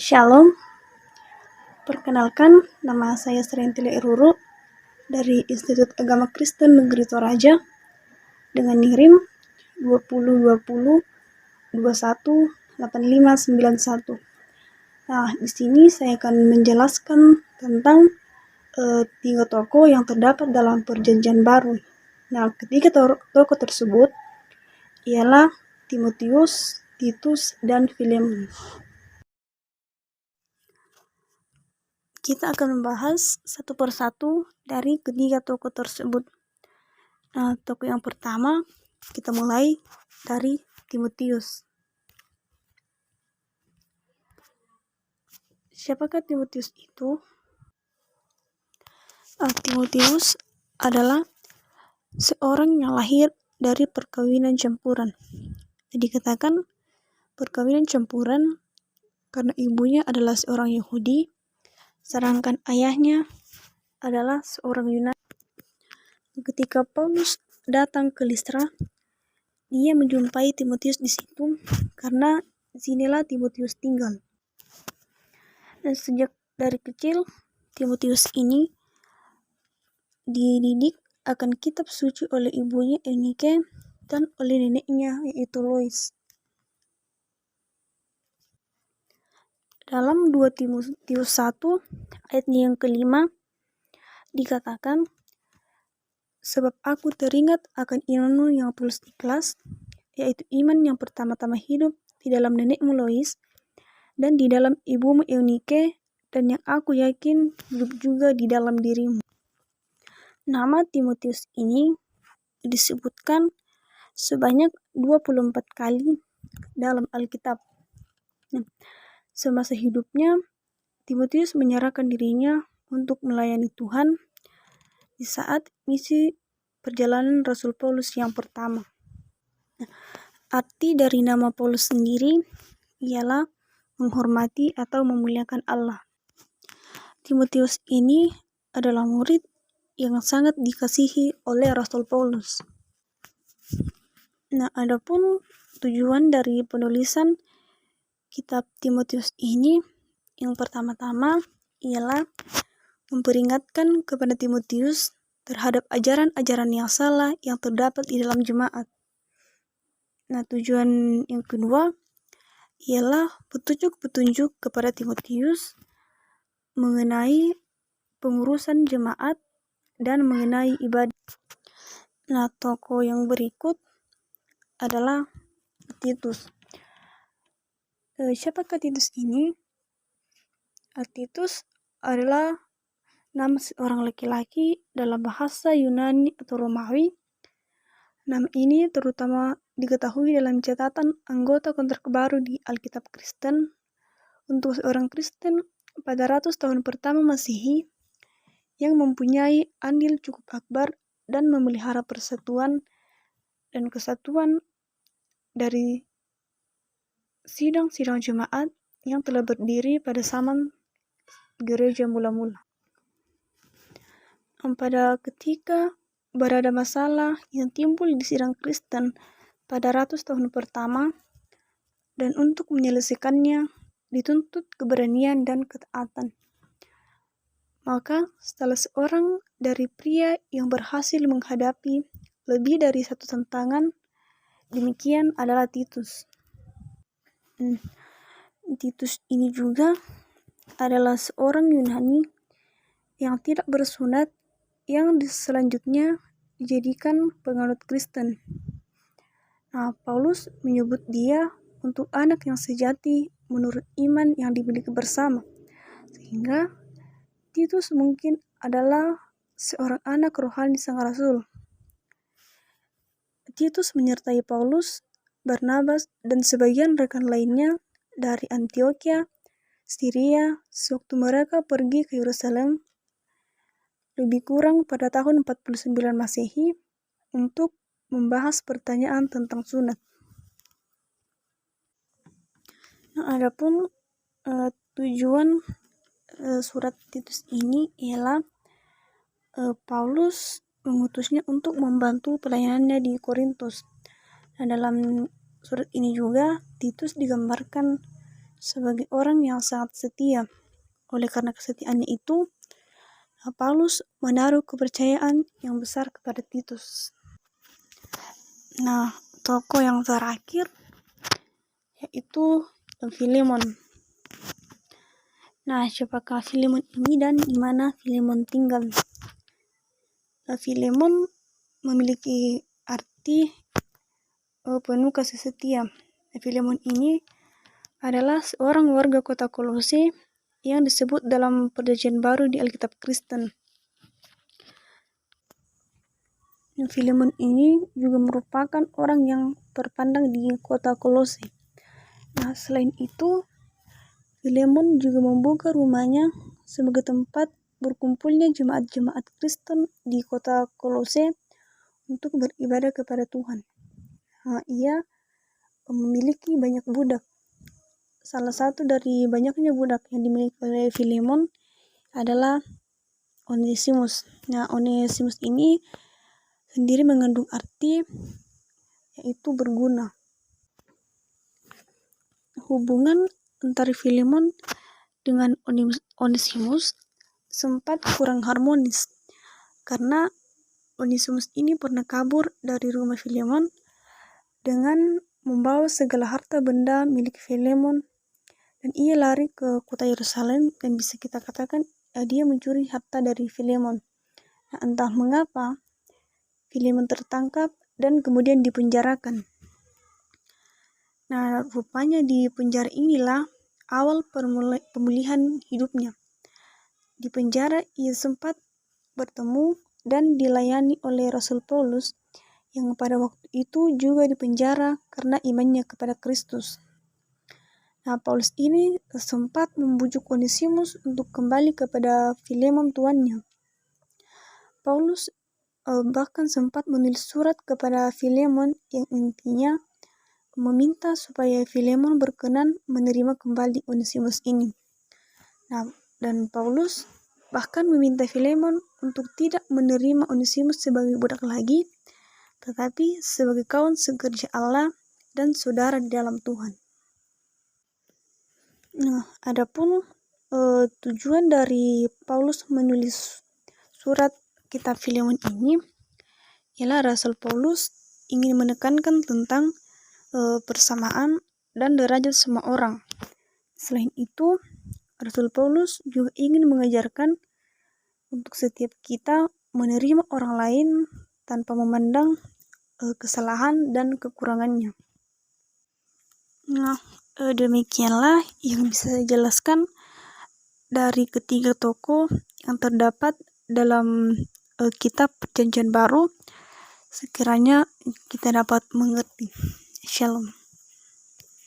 Shalom, perkenalkan nama saya Serentile Iruru dari Institut Agama Kristen Negeri Toraja dengan NIRIM 2020218591. Nah, di sini saya akan menjelaskan tentang 3 tokoh yang terdapat dalam Perjanjian Baru. Nah, ketiga tokoh tersebut ialah Timotius, Titus, dan Filemon. Kita akan membahas satu persatu dari ketiga tokoh tersebut. Nah, tokoh yang pertama kita mulai dari Timotius. Siapakah Timotius itu? Timotius adalah seorang yang lahir dari perkawinan campuran. Jadi dikatakan perkawinan campuran karena ibunya adalah seorang Yahudi, sedangkan ayahnya adalah seorang Yunani. Ketika Paulus datang ke Listra, dia menjumpai Timotius di situ karena disinilah Timotius tinggal. Dan sejak dari kecil, Timotius ini dididik akan kitab suci oleh ibunya Eunike dan oleh neneknya yaitu Lois. Dalam 2 Timotius 1 ayatnya yang kelima dikatakan, sebab aku teringat akan imanmu yang tulus ikhlas, yaitu iman yang pertama-tama hidup di dalam nenekmu Lois dan di dalam ibumu Eunike, dan yang aku yakin hidup juga di dalam dirimu. Nama Timotius ini disebutkan sebanyak 24 kali dalam Alkitab. Semasa hidupnya, Timotius menyerahkan dirinya untuk melayani Tuhan di saat misi perjalanan Rasul Paulus yang pertama. Arti dari nama Paulus sendiri ialah menghormati atau memuliakan Allah. Timotius ini adalah murid yang sangat dikasihi oleh Rasul Paulus. Nah, adapun tujuan dari penulisan kitab Timotius ini yang pertama-tama ialah memperingatkan kepada Timotius terhadap ajaran-ajaran yang salah yang terdapat di dalam jemaat. Nah, tujuan yang kedua ialah petunjuk-petunjuk kepada Timotius mengenai pengurusan jemaat dan mengenai ibadah. Nah, tokoh yang berikut adalah Titus. Siapakah Titus ini? Titus adalah nama seorang laki-laki dalam bahasa Yunani atau Romawi. Nama ini terutama diketahui dalam catatan anggota kontrak baru di Alkitab Kristen. Untuk seorang Kristen pada ratus tahun pertama Masehi yang mempunyai andil cukup akbar dan memelihara persatuan dan kesatuan dari sidang-sidang jemaat yang telah berdiri pada zaman gereja mula-mula. Pada ketika berada masalah yang timbul di sidang Kristen pada ratus tahun pertama, dan untuk menyelesaikannya dituntut keberanian dan ketaatan. Maka salah seorang dari pria yang berhasil menghadapi lebih dari satu tantangan demikian adalah Titus. Titus ini juga adalah seorang Yunani yang tidak bersunat yang selanjutnya dijadikan penganut Kristen. Nah, Paulus menyebut dia untuk anak yang sejati menurut iman yang dimiliki bersama. Sehingga Titus mungkin adalah seorang anak rohani sang rasul. Titus menyertai Paulus, Barnabas, dan sebagian rekan lainnya dari Antioquia, Syria, sewaktu mereka pergi ke Yerusalem lebih kurang pada tahun 49 Masehi untuk membahas pertanyaan tentang sunat. Nah, adapun tujuan surat Titus ini ialah Paulus mengutusnya untuk membantu pelayanannya di Korintus. Nah, dalam surat ini juga Titus digambarkan sebagai orang yang sangat setia. Oleh karena kesetiaannya itu, Paulus menaruh kepercayaan yang besar kepada Titus. Nah, tokoh yang terakhir yaitu Filemon. Nah, siapakah Filemon ini dan di mana Filemon tinggal? Filemon memiliki arti penuh kasih setia. Filemon ini adalah seorang warga kota Kolose yang disebut dalam Perjanjian Baru di Alkitab Kristen. Filemon ini juga merupakan orang yang terpandang di kota Kolose. Nah, selain itu, Filemon juga membuka rumahnya sebagai tempat berkumpulnya jemaat-jemaat Kristen di kota Kolose untuk beribadah kepada Tuhan. Nah, ia memiliki banyak budak. Salah satu dari banyaknya budak yang dimiliki oleh Filemon adalah Onesimus. Nah, Onesimus ini sendiri mengandung arti yaitu berguna. Hubungan antara Filemon dengan Onesimus sempat kurang harmonis karena Onesimus ini pernah kabur dari rumah Filemon dengan membawa segala harta benda milik Filemon, dan ia lari ke kota Yerusalem, dan bisa kita katakan dia mencuri harta dari Filemon. Nah, entah mengapa Filemon tertangkap dan kemudian dipenjarakan. Nah, rupanya di penjara inilah awal pemulihan hidupnya. Di penjara ia sempat bertemu dan dilayani oleh Rasul Paulus yang pada waktu itu juga dipenjara karena imannya kepada Kristus. Nah, Paulus ini sempat membujuk Onesimus untuk kembali kepada Filemon tuannya. Paulus bahkan sempat menulis surat kepada Filemon yang intinya meminta supaya Filemon berkenan menerima kembali Onesimus ini. Nah, dan Paulus bahkan meminta Filemon untuk tidak menerima Onesimus sebagai budak lagi, tetapi sebagai kawan sekerja Allah dan saudara di dalam Tuhan. Nah, adapun tujuan dari Paulus menulis surat kitab Filemon ini ialah Rasul Paulus ingin menekankan tentang persamaan dan derajat semua orang. Selain itu, Rasul Paulus juga ingin mengajarkan untuk setiap kita menerima orang lain tanpa memandang kesalahan dan kekurangannya. Nah, demikianlah yang bisa saya jelaskan dari ketiga tokoh yang terdapat dalam kitab Perjanjian Baru. Sekiranya kita dapat mengerti. Shalom.